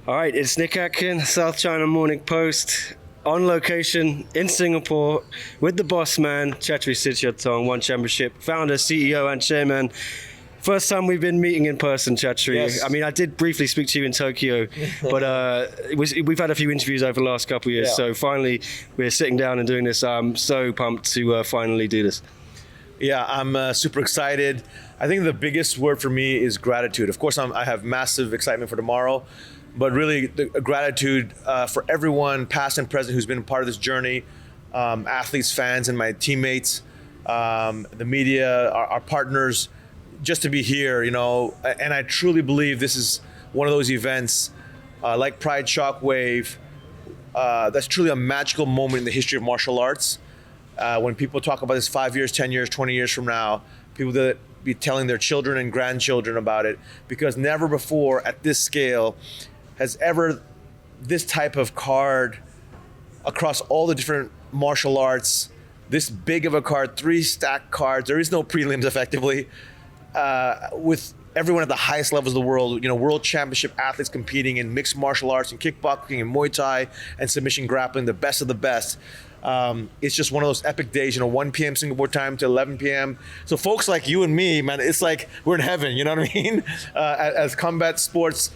All right, it's Nick Atkin, South China Morning Post, on location in Singapore with the boss man, Chatri Sityodtong, One Championship, founder, CEO, and chairman. First time we've been meeting in person, Chatri. Yes. I mean, I did briefly speak to you in Tokyo, but we've had a few interviews over the last couple of years, so finally we're sitting down and doing this. I'm so pumped to finally do this. Yeah, I'm super excited. I think the biggest word for me is gratitude. Of course, I have massive excitement for tomorrow, but really the gratitude for everyone, past and present, who's been a part of this journey, athletes, fans, and my teammates, the media, our partners, just to be here, and I truly believe this is one of those events like Pride Shockwave, that's truly a magical moment in the history of martial arts. When people talk about this 5 years, 10 years, 20 years from now, people that be telling their children and grandchildren about it, because never before at this scale has ever this type of card across all the different martial arts, this big of a card, 3 stacked cards, there is no prelims effectively, with everyone at the highest levels of the world, world championship athletes competing in mixed martial arts and kickboxing and Muay Thai and submission grappling, the best of the best. It's just one of those epic days, 1 p.m. Singapore time to 11 p.m. So folks like you and me, man, it's like we're in heaven, you know what I mean? As combat sports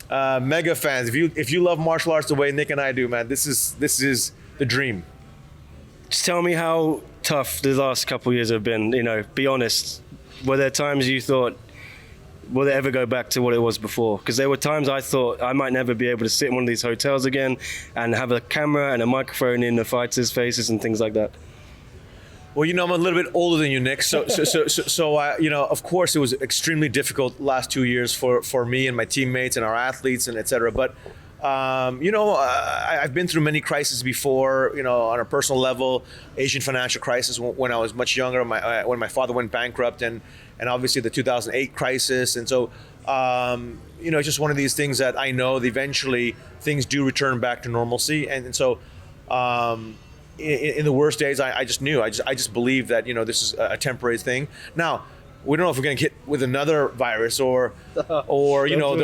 mega fans, if you love martial arts the way Nick and I do, man, this is the dream. Just tell me how tough the last couple of years have been, be honest. Were there times you thought, will it ever go back to what it was before? Because there were times I thought I might never be able to sit in one of these hotels again and have a camera and a microphone in the fighters' faces and things like that. Well, I'm a little bit older than you, Nick. So of course, it was extremely difficult last 2 years for me and my teammates and our athletes and et cetera. But I've been through many crises before, on a personal level, Asian financial crisis when I was much younger, when my father went bankrupt, and obviously the 2008 crisis. And so, it's just one of these things that I know that eventually things do return back to normalcy. And so, in the worst days, I just knew, I just believed that, this is a temporary thing. Now, we don't know if we're going to get hit with another virus or the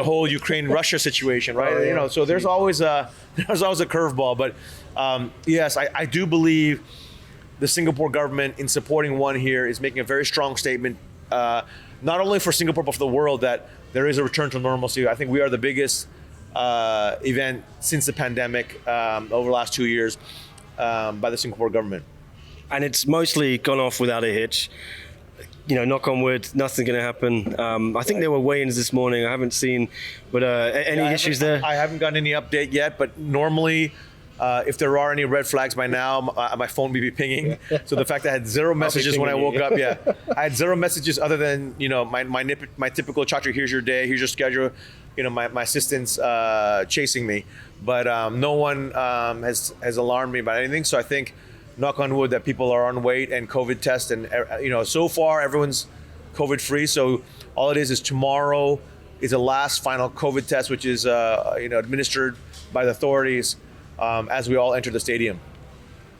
whole Ukraine-Russia situation, right? Oh, yeah. So there's always a curveball. But yes, I do believe the Singapore government, in supporting One here, is making a very strong statement, not only for Singapore but for the world, that there is a return to normalcy. I think we are the biggest event since the pandemic over the last 2 years by the Singapore government. And it's mostly gone off without a hitch. Knock on wood, nothing's going to happen. I think there were weigh-ins this morning. I haven't seen, but any issues there? I haven't gotten any update yet, but normally, if there are any red flags by now, my phone will be pinging. So the fact that I had 0 messages when I woke up, I had 0 messages other than, my typical Chatri, here's your day, here's your schedule, my assistants chasing me. But no one has alarmed me about anything. So I think, knock on wood, that people are on weight and COVID test, and so far everyone's COVID free. So all it is tomorrow is the last final COVID test, which is administered by the authorities as we all enter the stadium.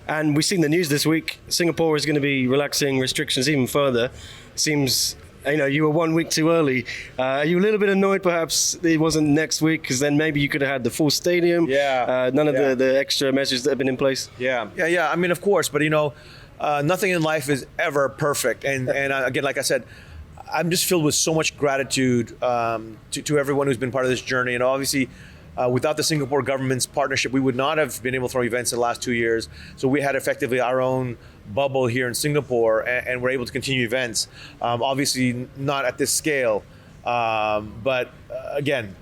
And we've seen the news this week. Singapore is going to be relaxing restrictions even further. Seems you were 1 week too early. Are you a little bit annoyed perhaps it wasn't next week, because then maybe you could have had the full stadium? None of the extra measures that have been in place? Yeah. I mean, of course, but nothing in life is ever perfect. And again, like I said, I'm just filled with so much gratitude to everyone who's been part of this journey. And obviously, without the Singapore government's partnership, we would not have been able to throw events in the last 2 years. So we had effectively our own bubble here in Singapore, and we're able to continue events. Obviously not at this scale, but again,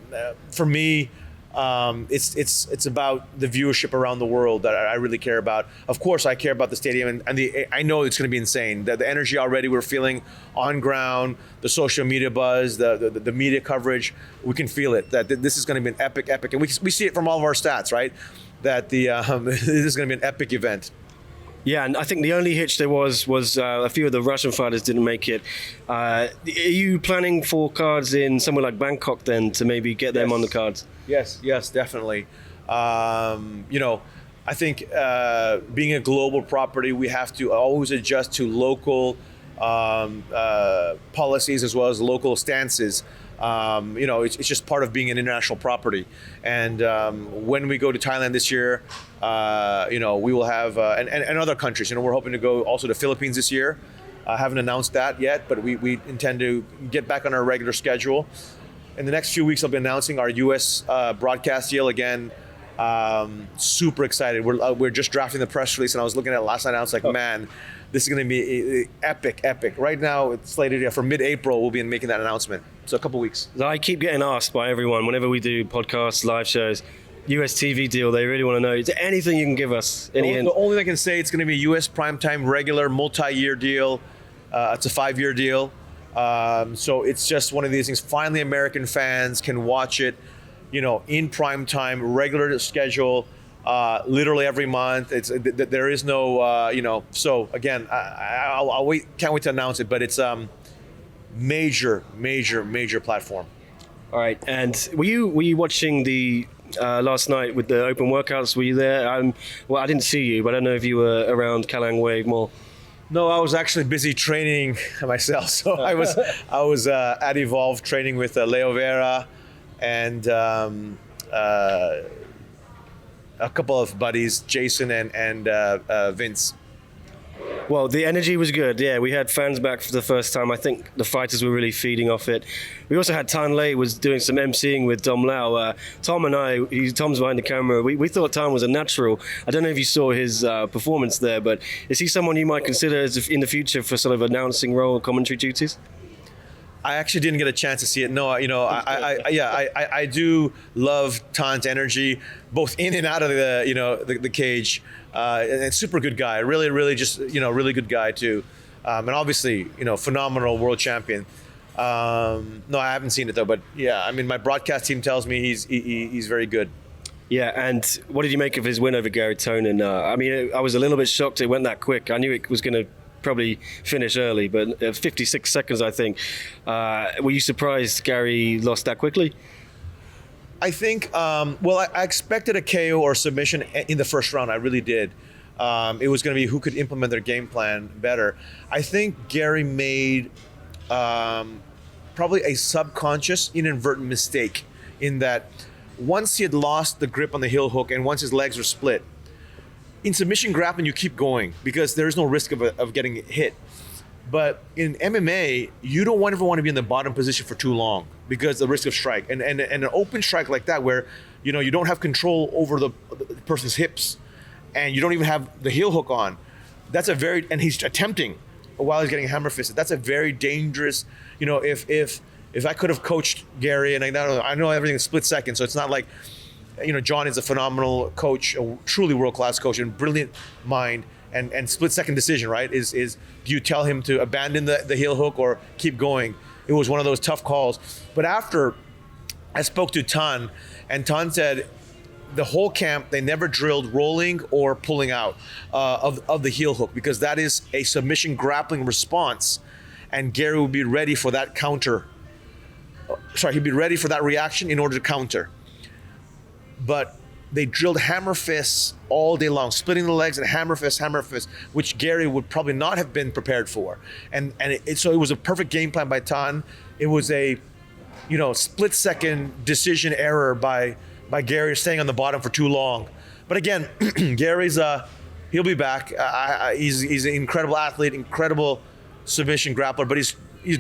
for me, it's about the viewership around the world that I really care about. Of course, I care about the stadium, and I know it's going to be insane. The energy already we're feeling on ground, the social media buzz, the media coverage, we can feel it. That this is going to be an epic, and we see it from all of our stats, right? That this is going to be an epic event. Yeah, and I think the only hitch there was a few of the Russian fighters didn't make it. Are you planning for cards in somewhere like Bangkok then to maybe get them on the cards? Yes, definitely. I think being a global property, we have to always adjust to local policies as well as local stances. It's just part of being an international property. And when we go to Thailand this year, we will have, and other countries, we're hoping to go also to Philippines this year. I haven't announced that yet, but we intend to get back on our regular schedule. In the next few weeks, I'll be announcing our U.S. broadcast deal again. Super excited. We're just drafting the press release, and I was looking at it last night, and I was like, man, this is going to be epic. Right now, it's slated for mid-April, we'll be making that announcement. So a couple weeks. I keep getting asked by everyone, whenever we do podcasts, live shows, US TV deal, they really want to know, is there anything you can give us? The only thing I can say, it's going to be a US primetime regular multi-year deal. It's a 5-year deal. So it's just one of these things. Finally, American fans can watch it, in prime time, regular schedule, literally every month. There is no, So again, I'll wait. Can't wait to announce it. But it's major platform. All right. And were you watching the last night with the open workouts? Were you there? Well, I didn't see you, but I don't know if you were around Kallang Wave Mall. No, I was actually busy training myself. So I was at Evolve training with Leo Vera and a couple of buddies, Jason and Vince. Well, the energy was good. Yeah, we had fans back for the first time. I think the fighters were really feeding off it. We also had Tan Lei was doing some emceeing with Dom Lau. Tom and I, Tom's behind the camera. We thought Tan was a natural. I don't know if you saw his performance there, but is he someone you might consider in the future for sort of announcing role or commentary duties? I actually didn't get a chance to see it. No, I do love Tan's energy, both in and out of the cage. And super good guy, really just really good guy too, and obviously phenomenal world champion. No, I haven't seen it though, but yeah, I mean my broadcast team tells me he's very good. Yeah, and what did you make of his win over Gary Tonin? I was a little bit shocked it went that quick. I knew it was going to probably finish early, but 56 seconds, I think. Were you surprised Gary lost that quickly? I think, I expected a KO or submission in the first round. I really did. It was going to be who could implement their game plan better. I think Gary made probably a subconscious, inadvertent mistake in that once he had lost the grip on the heel hook and once his legs were split, in submission grappling, you keep going because there is no risk of getting hit. But in MMA, you don't ever want to be in the bottom position for too long because the risk of strike. And an open strike like that where, you don't have control over the person's hips and you don't even have the heel hook on, and he's attempting while he's getting hammer fisted. That's a very dangerous, if I could have coached Gary, and I know everything is split second, so it's not like, John is a phenomenal coach, a truly world-class coach and brilliant mind. And split second decision, right? Is do you tell him to abandon the heel hook or keep going? It was one of those tough calls. But after I spoke to Tan, and Tan said the whole camp they never drilled rolling or pulling out of the heel hook because that is a submission grappling response, and Gary would be ready for that counter. He'd be ready for that reaction in order to counter. But they drilled hammer fists all day long, splitting the legs and hammer fists, which Gary would probably not have been prepared for. So it was a perfect game plan by Tan. It was a, split second decision error by Gary staying on the bottom for too long. But again, Gary's he'll be back. He's an incredible athlete, incredible submission grappler, but he's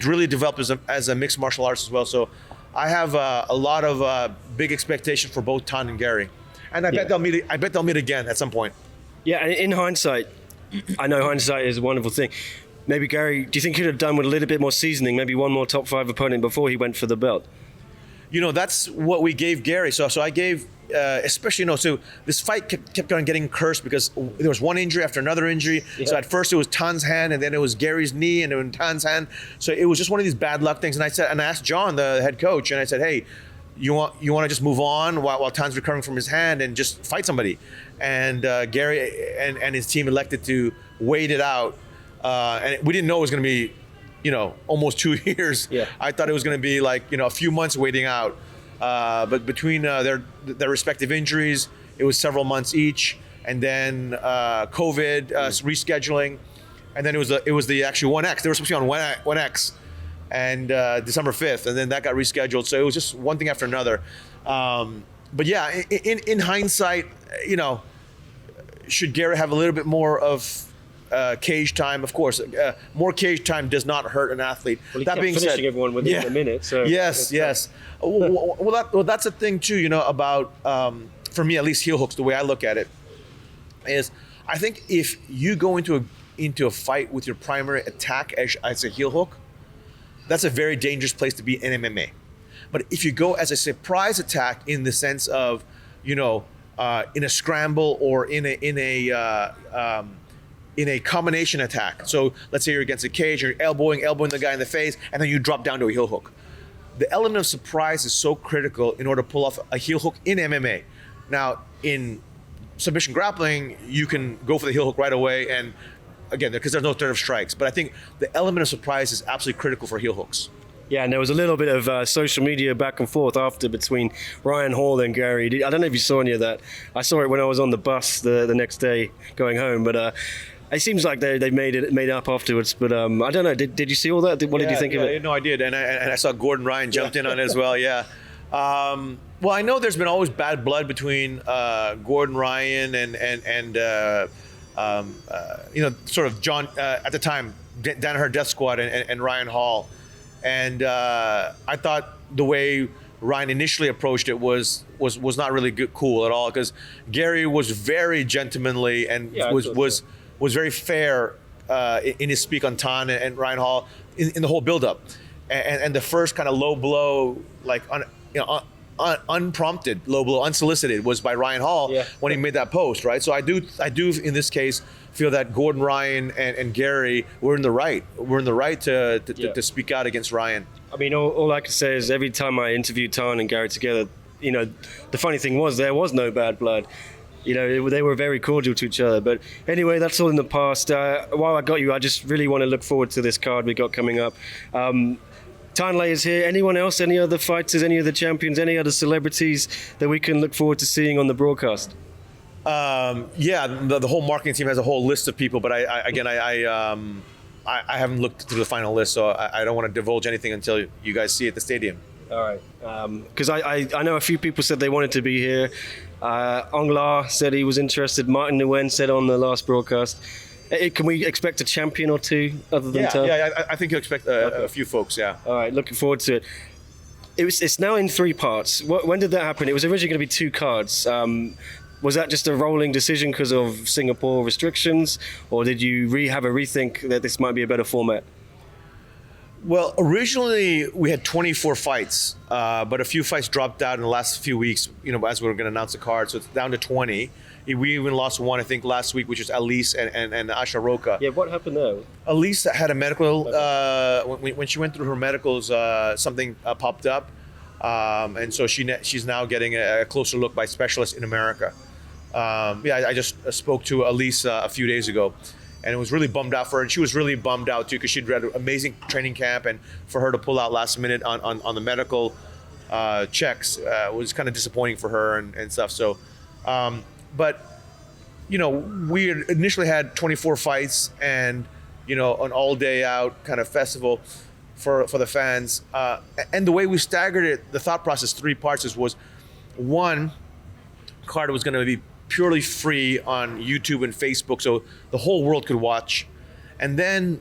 really developed as a mixed martial arts as well. So I have a lot of big expectations for both Tan and Gary. And I bet they'll meet again at some point. Yeah, and in hindsight, I know hindsight is a wonderful thing. Maybe Gary, do you think he'd have done with a little bit more seasoning, maybe one more top 5 opponent before he went for the belt? That's what we gave Gary. So I gave, especially, so this fight kept on getting cursed because there was one injury after another injury. Yeah. So at first it was Tan's hand, and then it was Gary's knee, and then Tan's hand. So it was just one of these bad luck things. And I asked John, the head coach, and I said, hey, you want to just move on while Tan's recovering from his hand and just fight somebody? And Gary and his team elected to wait it out. And we didn't know it was going to be, almost 2 years. Yeah. I thought it was going to be like, a few months waiting out. But between their respective injuries, it was several months each. And then COVID rescheduling. And then it was the actual 1X. They were supposed to be on 1X. and December 5th, and then that got rescheduled. So it was just one thing after another. But yeah, in hindsight, should Gary have a little bit more of cage time? Of course, more cage time does not hurt an athlete. Well, he kept finishing everyone within a minute. So yes. Well, that's the thing too. About for me, at least, heel hooks. The way I look at it is, I think if you go into a fight with your primary attack as a heel hook, that's a very dangerous place to be in MMA. But if you go as a surprise attack in the sense of, in a scramble or in a combination attack. So let's say you're against a cage, you're elbowing the guy in the face, and then you drop down to a heel hook. The element of surprise is so critical in order to pull off a heel hook in MMA. Now, in submission grappling, you can go for the heel hook right away, and again, because there's no threat of strikes. But I think the element of surprise is absolutely critical for heel hooks. Yeah, and there was a little bit of social media back and forth after between Ryan Hall and Gary. I don't know if you saw any of that. I saw it when I was on the bus the next day going home, but it seems like they made up afterwards. But I don't know. Did you see all that? What did you think of it? No, I did, and I saw Gordon Ryan jumped in on it as well. Yeah. Well, I know there's been always bad blood between Gordon Ryan and sort of John at the time, Danaher Death Squad and Ryan Hall. And I thought the way Ryan initially approached it was not really cool at all, because Gary was very gentlemanly and was very fair in his speak on Tan and Ryan Hall in the whole buildup, and the first kind of low blow, like unprompted low blow, unsolicited, was by Ryan Hall when he made that post, right? So I do in this case feel that Gordon Ryan and Gary were in the right. We're in the right to speak out against Ryan. I mean, all I can say is every time I interviewed Tan and Gary together, the funny thing was there was no bad blood. They were very cordial to each other. But anyway, that's all in the past. While I got you, I just really want to look forward to this card we got coming up. Tanlay is here. Anyone else? Any other fighters? Any other champions? Any other celebrities that we can look forward to seeing on the broadcast? The whole marketing team has a whole list of people, but I haven't looked through the final list, so I don't want to divulge anything until you guys see it at the stadium. All right, because I know a few people said they wanted to be here. Ong La said he was interested. Martin Nguyen said on the last broadcast. Can we expect a champion or two other than Tan? Yeah, I think you'll expect a few folks, yeah. All right, looking forward to it. It's now in 3 parts. When did that happen? It was originally going to be 2 cards. Was that just a rolling decision because of Singapore restrictions, or did you have a rethink that this might be a better format? Well, originally we had 24 fights, but a few fights dropped out in the last few weeks, as we were going to announce the card, so it's down to 20. We even lost one, I think, last week, which was Elise and Asha Roka. Yeah, what happened there? Elise had a medical, when she went through her medicals, something popped up, and so she's now getting a closer look by specialists in America. I just spoke to Elise a few days ago, and it was really bummed out for her. And she was really bummed out too, because she'd had an amazing training camp, and for her to pull out last minute on the medical checks was kind of disappointing for her and stuff. So, but we initially had 24 fights and an all day out kind of festival for the fans. And the way we staggered it, the thought process, 3 parts was, one card was going to be purely free on YouTube and Facebook, so the whole world could watch. And then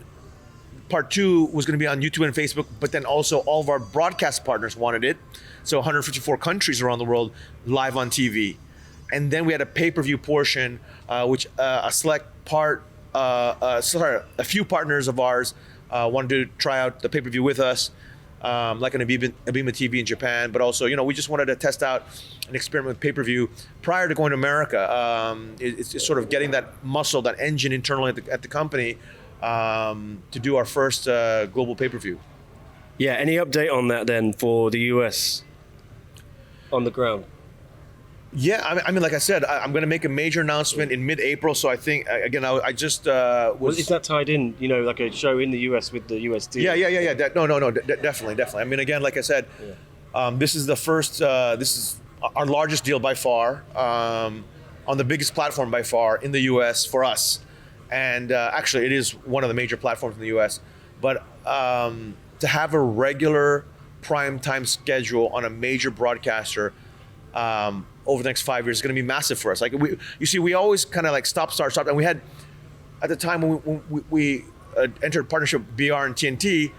part 2 was going to be on YouTube and Facebook, but then also all of our broadcast partners wanted it. So 154 countries around the world live on TV. And then we had a pay-per-view portion, which a few partners of ours wanted to try out the pay-per-view with us, like an Abima TV in Japan, but also, we just wanted to test out an experiment with pay-per-view prior to going to America. It's sort of getting that muscle, that engine internally at the company to do our first global pay-per-view. Yeah, any update on that then for the US on the ground? Yeah, I mean, like I said, I'm going to make a major announcement in mid-April. So I think, again, I just was. Well, is that tied in, like a show in the US with the US team? Yeah. Definitely. I mean, again, like I said, this is the first. This is our largest deal by far, on the biggest platform by far in the US for us, and actually, it is one of the major platforms in the US. But to to have a regular prime time schedule on a major broadcaster over the next 5 years is going to be massive for us. Like we always kind of like stop, and we had at the time when we entered partnership with BR and TNT.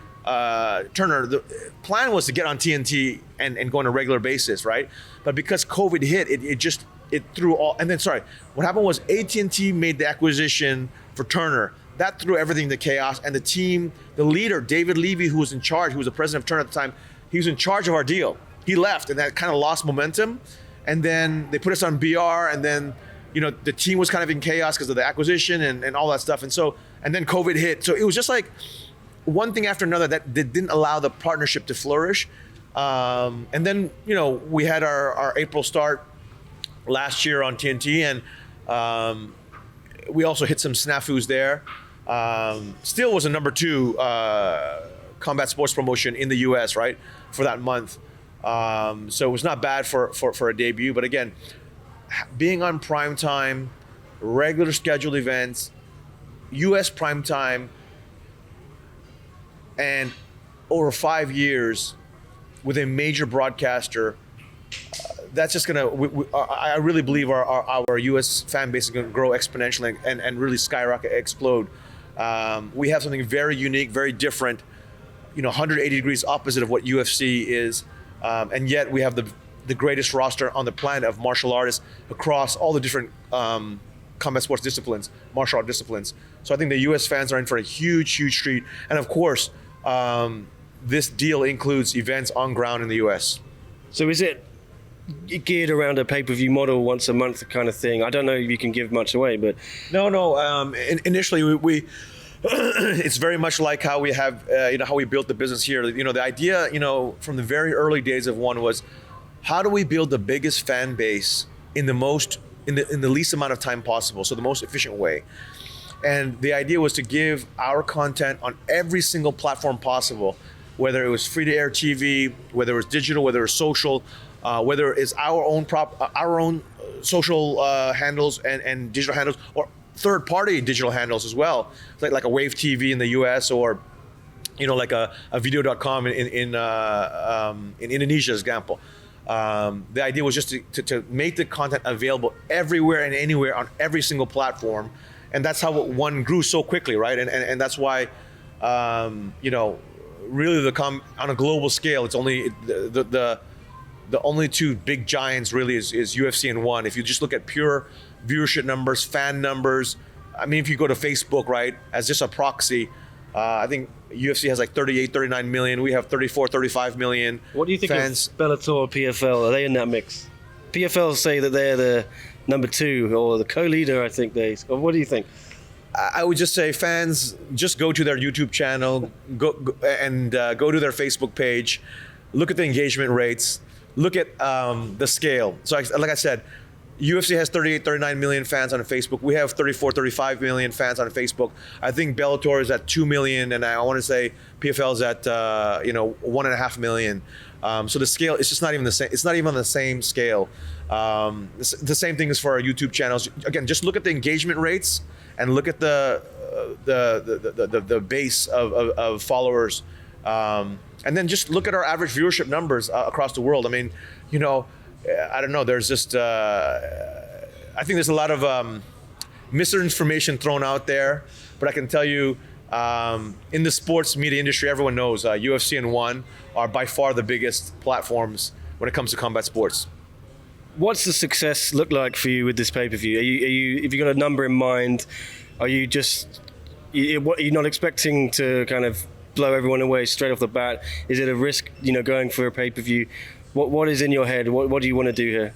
Turner, the plan was to get on TNT and go on a regular basis, right? But because COVID hit, it threw all. And then, what happened was AT&T made the acquisition for Turner. That threw everything into chaos. And the team, the leader, David Levy, who was in charge, who was the president of Turner at the time, he was in charge of our deal. He left, and that kind of lost momentum. And then they put us on BR, and then the team was kind of in chaos because of the acquisition and all that stuff. And then COVID hit. So it was just like one thing after another that didn't allow the partnership to flourish. And then, we had our April start last year on TNT, and we also hit some snafus there. Still was a number 2 combat sports promotion in the US, right, for that month. So it was not bad for a debut. But again, being on primetime, regular scheduled events, US primetime, and over 5 years with a major broadcaster, that's just gonna. I really believe our U.S. fan base is gonna grow exponentially and really skyrocket, explode. We have something very unique, very different, 180 degrees opposite of what UFC is, and yet we have the greatest roster on the planet of martial artists across all the different combat sports disciplines, martial art disciplines. So I think the U.S. fans are in for a huge treat, and of course. This deal includes events on ground in the U.S. So is it geared around a pay-per-view model once a month kind of thing? I don't know if you can give much away, but... No. Initially, we it's very much like how we have, how we built the business here. The idea, from the very early days of One was, how do we build the biggest fan base in the least amount of time possible, so the most efficient way? And the idea was to give our content on every single platform possible, whether it was free-to-air TV, whether it was digital, whether it was social, whether it's our own social handles and digital handles, or third-party digital handles as well, like a Wave TV in the U.S. or like a video.com in Indonesia, as example. The idea was just to make the content available everywhere and anywhere on every single platform. And that's how One grew so quickly, right? And that's why, really on a global scale, it's only the only 2 big giants really is UFC and One. If you just look at pure viewership numbers, fan numbers, I mean, if you go to Facebook, right, as just a proxy, I think UFC has like 38, 39 million. We have 34, 35 million. What do you think fans. of Bellator or PFL? Are they in that mix? PFL say that they're the number 2 or the co-leader, I think they. Or what do you think? I would just say fans just go to their YouTube channel, go to their Facebook page, look at the engagement rates, look at the scale. So like I said, UFC has 38, 39 million fans on Facebook. We have 34, 35 million fans on Facebook. I think Bellator is at 2 million, and I want to say PFL is at 1.5 million. So the scale, it's just not even the same. It's not even on the same scale. The same thing is for our YouTube channels. Again, just look at the engagement rates and look at the base of followers, and then just look at our average viewership numbers across the world. I mean, I don't know. There's just I think there's a lot of misinformation thrown out there, but I can tell you. In the sports media industry, everyone knows UFC and One are by far the biggest platforms when it comes to combat sports. What's the success look like for you with this pay-per-view? Are you if you got a number in mind, are you not expecting to kind of blow everyone away straight off the bat? Is it a risk, going for a pay-per-view? What is in your head? What do you want to do here?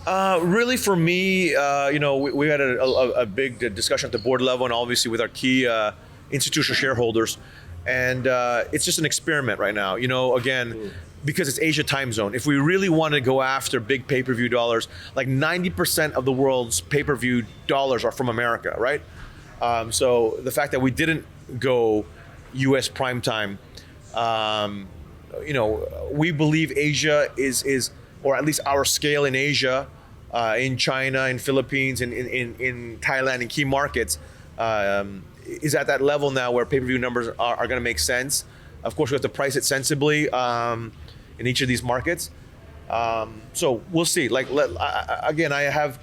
Really, for me, we had a big discussion at the board level, and obviously with our key institutional shareholders, and it's just an experiment right now. Again, because it's Asia time zone. If we really want to go after big pay-per-view dollars, like 90% of the world's pay-per-view dollars are from America, right? So the fact that we didn't go U.S. primetime, we believe Asia is, or at least our scale in Asia, in China, in Philippines, in Thailand, in key markets, is at that level now where pay-per-view numbers are going to make sense. Of course, we have to price it sensibly in each of these markets. So we'll see. Again, I have.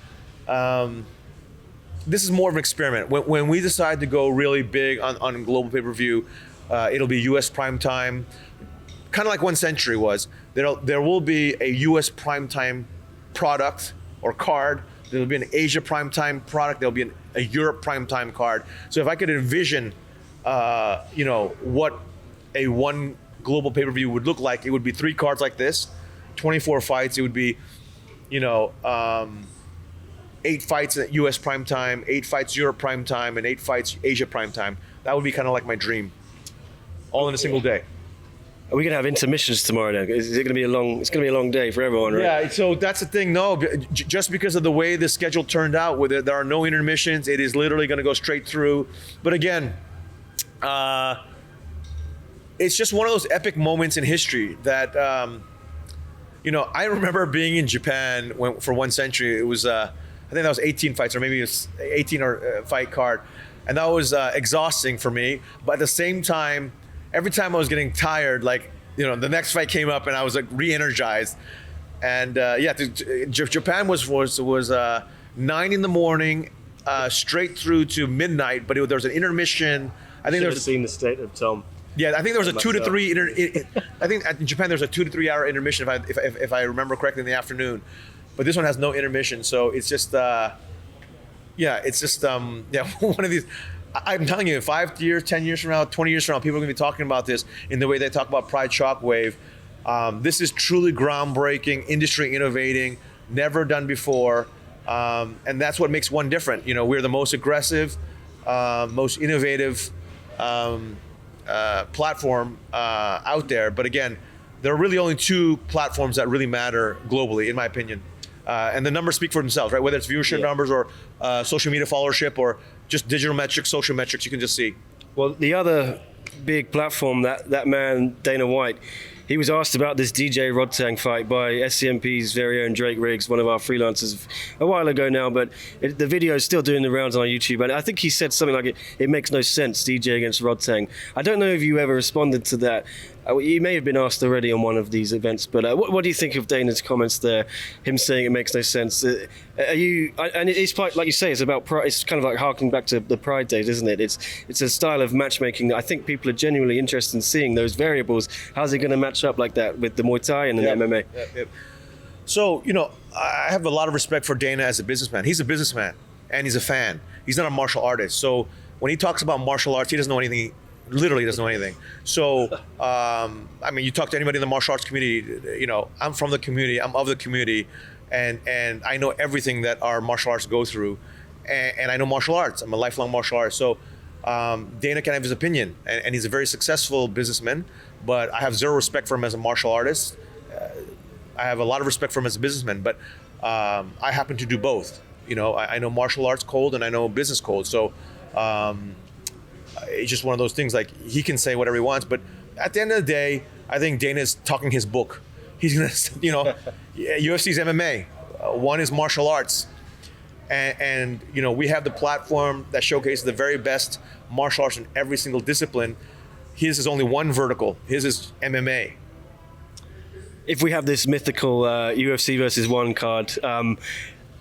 This is more of an experiment. When we decide to go really big on global pay-per-view, it'll be U.S. prime time, kind of like One Century was. There will be a U.S. prime time product or card. There'll be an Asia prime time product. There'll be a Europe prime time card. So if I could envision, what a one global pay-per-view would look like, it would be 3 cards like this, 24 fights. It would be, 8 fights at US prime time, 8 fights Europe prime time, and 8 fights Asia prime time. That would be kind of like my dream, all in a single day. Are we gonna have intermissions tomorrow then? Is it gonna be a long? It's gonna be a long day for everyone, right? Yeah. So that's the thing. No, just because of the way the schedule turned out, with it, there are no intermissions. It is literally going to go straight through. But again, it's just one of those epic moments in history that, I remember being in Japan for One Century. It was, I think that was 18 fights, or maybe it was 18 or fight card. And that was exhausting for me. But at the same time, every time I was getting tired, the next fight came up and I was re-energized. And Japan was 9 in the morning, straight through to midnight. But there was an intermission. I think there was seen the state of Tom. Yeah, I think there was a 2 to 3. I think in Japan there's a 2 to 3 hour intermission if I remember correctly in the afternoon. But this one has no intermission, so it's just one of these. I'm telling you, 5 years, 10 years from now, 20 years from now, people are going to be talking about this in the way they talk about Pride Shockwave. This is truly groundbreaking, industry innovating, never done before, and that's what makes one different. We're the most aggressive, most innovative platform out there. But again, there are really only 2 platforms that really matter globally, in my opinion. And the numbers speak for themselves, right? Whether it's viewership numbers or social media followership or just digital metrics, social metrics, you can just see. Well, the other big platform, that man, Dana White, he was asked about this DJ Rodtang fight by SCMP's very own Drake Riggs, one of our freelancers, a while ago now, but the video is still doing the rounds on YouTube. And I think he said something like, it makes no sense, DJ against Rodtang. I don't know if you ever responded to that. You may have been asked already on one of these events, but what do you think of Dana's comments there? Him saying it makes no sense. And it's like you say, it's about pride. It's kind of like harking back to the Pride days, isn't it? It's a style of matchmaking that I think people are genuinely interested in seeing those variables. How's it going to match up like that with the Muay Thai and the MMA? Yep. So, I have a lot of respect for Dana as a businessman. He's a businessman and he's a fan. He's not a martial artist. So when he talks about martial arts, he doesn't know anything. Literally doesn't know anything. So, you talk to anybody in the martial arts community, I'm from the community, I'm of the community, and I know everything that our martial arts go through. And I know martial arts. I'm a lifelong martial artist. So Dana can have his opinion, and he's a very successful businessman, but I have zero respect for him as a martial artist. I have a lot of respect for him as a businessman, but I happen to do both. I know martial arts cold and I know business cold. So it's just one of those things, like he can say whatever he wants, but at the end of the day, I think Dana's talking his book. He's gonna, UFC's MMA, one is martial arts. And we have the platform that showcases the very best martial arts in every single discipline. His is only one vertical. His is MMA. If we have this mythical UFC versus 1 card,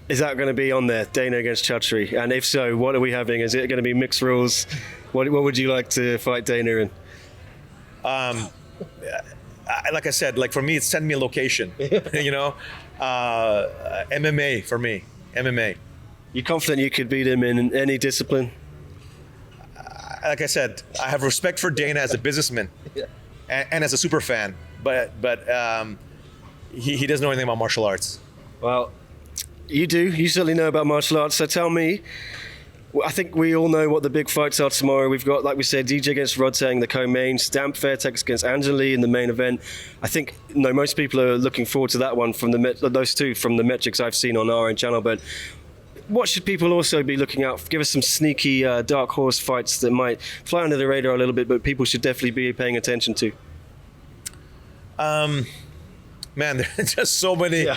is that going to be on there, Dana against Chatri? And if so, what are we having? Is it going to be mixed rules? What would you like to fight Dana in? Like I said, for me, it's send me a location. MMA for me. MMA. You confident you could beat him in any discipline? Like I said, I have respect for Dana as a businessman and as a super fan, but he doesn't know anything about martial arts. Well, you do. You certainly know about martial arts. So tell me, I think we all know what the big fights are tomorrow. We've got, like we said, DJ against Rodtang, the co-main, Stamp Fairtex against Angela Lee in the main event. I think most people are looking forward to that one from those two from the metrics I've seen on our own channel. But what should people also be looking out for? Give us some sneaky dark horse fights that might fly under the radar a little bit, but people should definitely be paying attention to. Man, there's just so many. Yeah.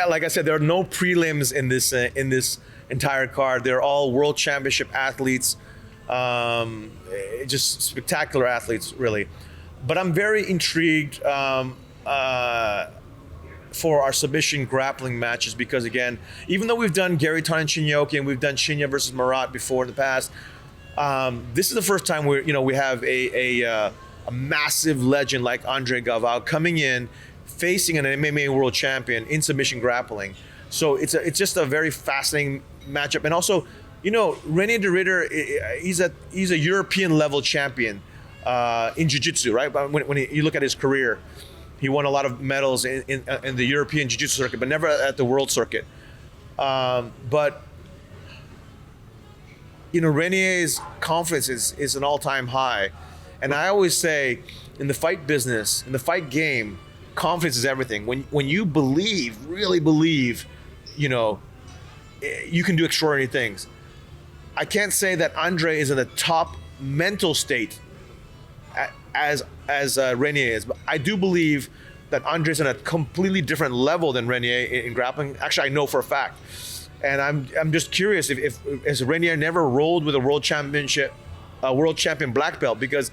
Like I said, there are no prelims in this entire card. They're all world championship athletes, just spectacular athletes, really. But I'm very intrigued for our submission grappling matches because, again, even though we've done Gary Tan and Shinyoki and we've done Shinya versus Marat before in the past, this is the first time we have a massive legend like Andre Galvao coming in, facing an MMA world champion in submission grappling. So it's just a very fascinating matchup. And also, Renier de Ridder, he's a European level champion in jiu-jitsu, right? But when you look at his career, he won a lot of medals in the European jiu-jitsu circuit, but never at the world circuit. But Renier's confidence is an all-time high. And I always say, in the fight business, in the fight game, confidence is everything. When you really believe, you can do extraordinary things. I can't say that Andre is in the top mental state as Renier is, but I do believe that Andre's on a completely different level than Renier in grappling. Actually, I know for a fact. And I'm just curious if Renier never rolled with a world champion black belt, because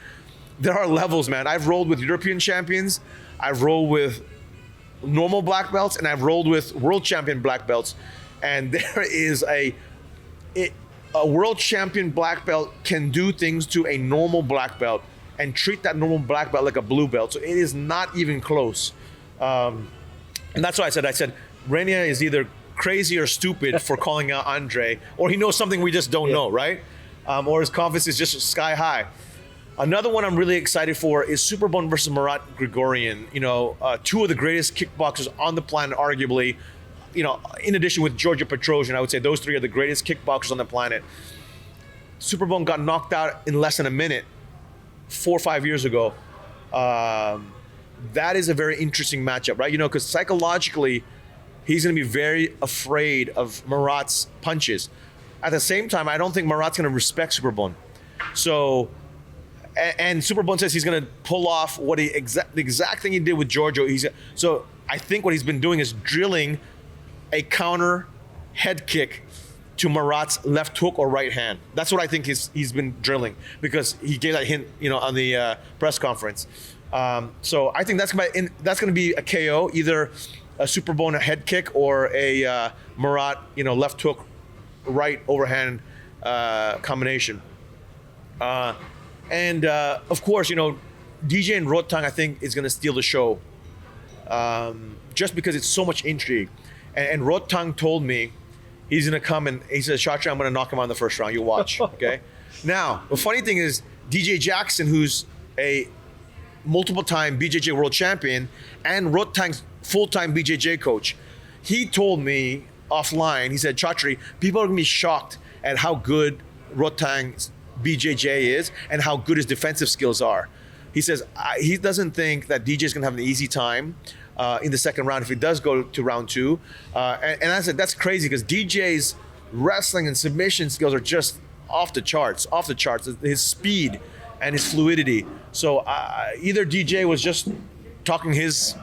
there are levels, man. I've rolled with European champions, I've rolled with normal black belts, and I've rolled with world champion black belts. And there is a world champion black belt can do things to a normal black belt and treat that normal black belt like a blue belt. So it is not even close. And that's why I said Renier is either crazy or stupid for calling out Andre, or he knows something we just don't know, right? Or his confidence is just sky high. Another one I'm really excited for is Superbone versus Marat Grigorian. Two of the greatest kickboxers on the planet, arguably. In addition with Georgia Petrosian, I would say those three are the greatest kickboxers on the planet. Superbone got knocked out in less than a minute 4 or 5 years ago. That is a very interesting matchup, right? Because psychologically, he's going to be very afraid of Marat's punches. At the same time, I don't think Marat's going to respect Superbone. So, and Superbone says he's going to pull off the exact thing he did with Giorgio. So I think what he's been doing is drilling a counter head kick to Marat's left hook or right hand. That's what I think he's been drilling, because he gave that hint, on the press conference. So I think that's going to be a KO, either a Superbone head kick or a Marat, left hook, right overhand combination. And of course, DJ and Rotang, I think, is going to steal the show, just because it's so much intrigue. And Rotang told me he's going to come and he says, Chatri, I'm going to knock him out in the first round. You watch, okay? Now, the funny thing is, DJ Jackson, who's a multiple-time BJJ world champion and Rotang's full-time BJJ coach, he told me offline, he said, Chatri, people are going to be shocked at how good Rotang's BJJ is and how good his defensive skills are. He says he doesn't think that DJ is going to have an easy time in the second round if he does go to round two. And I said, that's crazy, because DJ's wrestling and submission skills are just off the charts. His speed and his fluidity. So either DJ was just talking his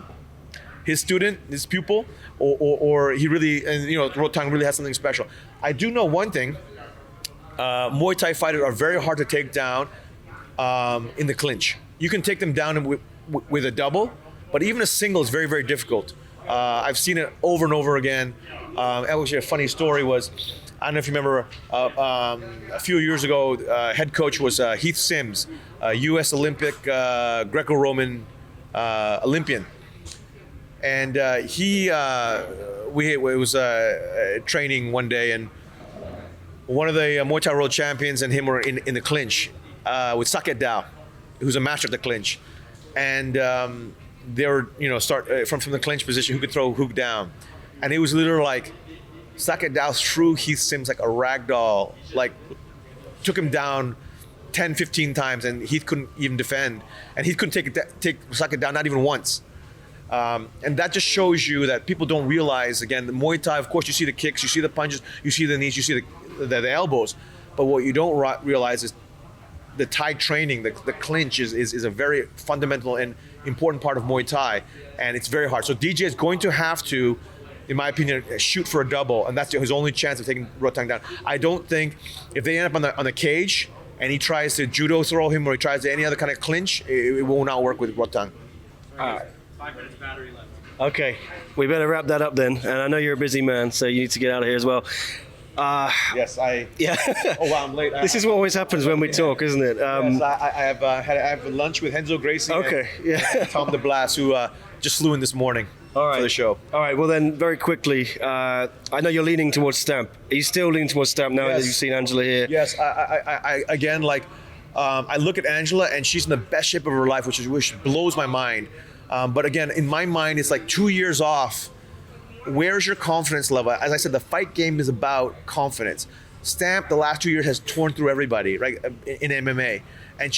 student, his pupil, or he really, and Rotang really has something special. I do know one thing. Muay Thai fighters are very hard to take down in the clinch. You can take them down with a double, but even a single is very, very difficult. I've seen it over and over again. Actually, a funny story was, I don't know if you remember, a few years ago, head coach was Heath Sims, U.S. Olympic Greco-Roman Olympian. And we was training one day, and one of the Muay Thai world champions and him were in the clinch with Saket Dao, who's a master of the clinch. And they were, start from the clinch position, who could throw hook down. And it was literally like, Saket Dao threw Heath Sims like a rag doll, like took him down 10, 15 times, and Heath couldn't even defend. And Heath couldn't take Saket down, not even once. And that just shows you that people don't realize, again, the Muay Thai, of course, you see the kicks, you see the punches, you see the knees, you see the elbows. But what you don't realize is the Thai training, the clinch is a very fundamental and important part of Muay Thai, and it's very hard. So DJ is going to have to, in my opinion, shoot for a double, and that's his only chance of taking Rotang down. I don't think, if they end up on the cage and he tries to judo throw him or he tries to any other kind of clinch, it will not work with Rotang. 5 minutes battery left. Okay, we better wrap that up then. And I know you're a busy man, so you need to get out of here as well. Yes, Yeah. Oh wow, I'm late. This is what always happens when we talk, isn't it? Yes, I have lunch with Renzo Gracie. Okay, yeah. And Tom DeBlas, who just flew in this morning All right. for the show. All right, well then, very quickly, I know you're leaning towards Stamp. Are you still leaning towards Stamp now that Yes. you've seen Angela here? Yes, I again, like, I look at Angela and she's in the best shape of her life, which blows my mind. But again, in my mind, it's like 2 years off. Where's your confidence level? As I said, the fight game is about confidence. Stamp, the last 2 years, has torn through everybody, right, in MMA. And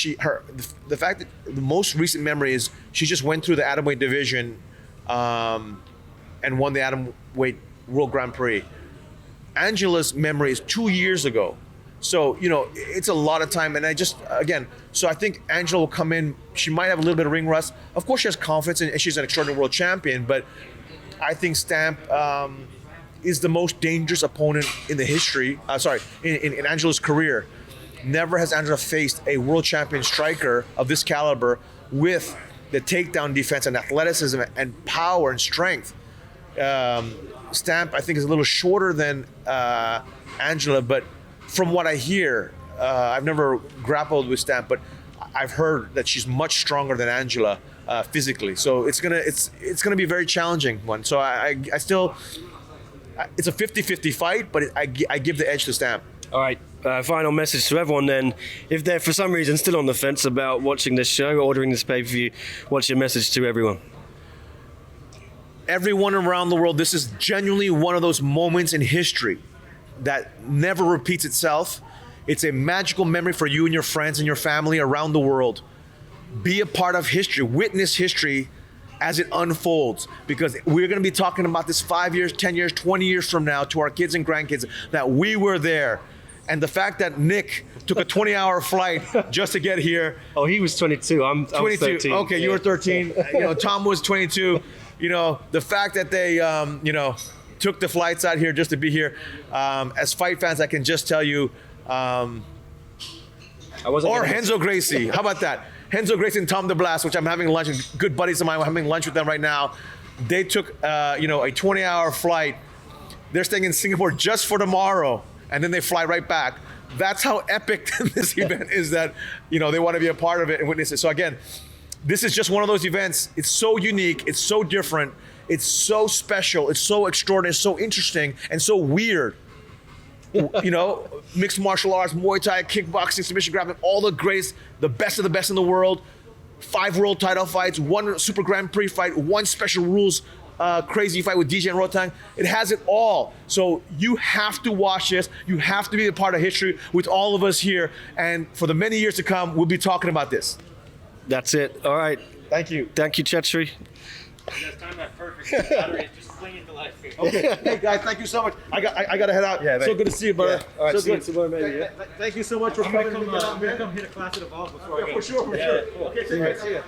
the fact that the most recent memory is she just went through the atomweight division and won the atomweight World Grand Prix. Angela's memory is 2 years ago. So, it's a lot of time. And so I think Angela will come in. She might have a little bit of ring rust. Of course, she has confidence and she's an extraordinary world champion. But I think Stamp is the most dangerous opponent in the history. In Angela's career. Never has Angela faced a world champion striker of this caliber with the takedown defense and athleticism and power and strength. Stamp, I think, is a little shorter than Angela, but from what I hear, I've never grappled with Stamp, but I've heard that she's much stronger than Angela physically. So it's gonna be a very challenging one. So I still, it's a 50-50 fight, but I give the edge to Stamp. All right, final message to everyone then. If they're for some reason still on the fence about watching this show or ordering this pay-per-view, what's your message to everyone? Everyone around the world, this is genuinely one of those moments in history that never repeats itself. It's a magical memory for you and your friends and your family around the world. Be a part of history, witness history as it unfolds, because we're gonna be talking about this 5 years, 10 years, 20 years from now to our kids and grandkids that we were there. And the fact that Nick took a 20-hour flight just to get here. Oh, he was 22. I was 22. 13. Okay, you were 13. Tom was 22. The fact that they, took the flights out here just to be here. As fight fans, I can just tell you. Or Renzo Gracie. How about that? Renzo Gracie and Tom DeBlas, which I'm having lunch with, good buddies of mine. I'm having lunch with them right now. They took, a 20-hour flight. They're staying in Singapore just for tomorrow, and then they fly right back. That's how epic this event is, that, they want to be a part of it and witness it. So again, this is just one of those events. It's so unique. It's so different. It's so special. It's so extraordinary. It's so interesting and so weird. Mixed martial arts, Muay Thai, kickboxing, submission grappling, all the greats, the best of the best in the world. 5 world title fights, 1 Super Grand Prix fight, 1 special rules crazy fight with DJ and Rotang. It has it all. So you have to watch this. You have to be a part of history with all of us here. And for the many years to come, we'll be talking about this. That's it. All right. Thank you. Thank you, Chatri. You guys timed that perfect. Battery is just flinging to life here. Okay. Hey guys, thank you so much. I got to head out. Yeah, so good to see you, brother. All right, so see you good. tomorrow, maybe. Yeah. Thank you so much for I'm coming. gonna come hit a class at Evolve before I go. For sure. Yeah, cool. Okay, see you.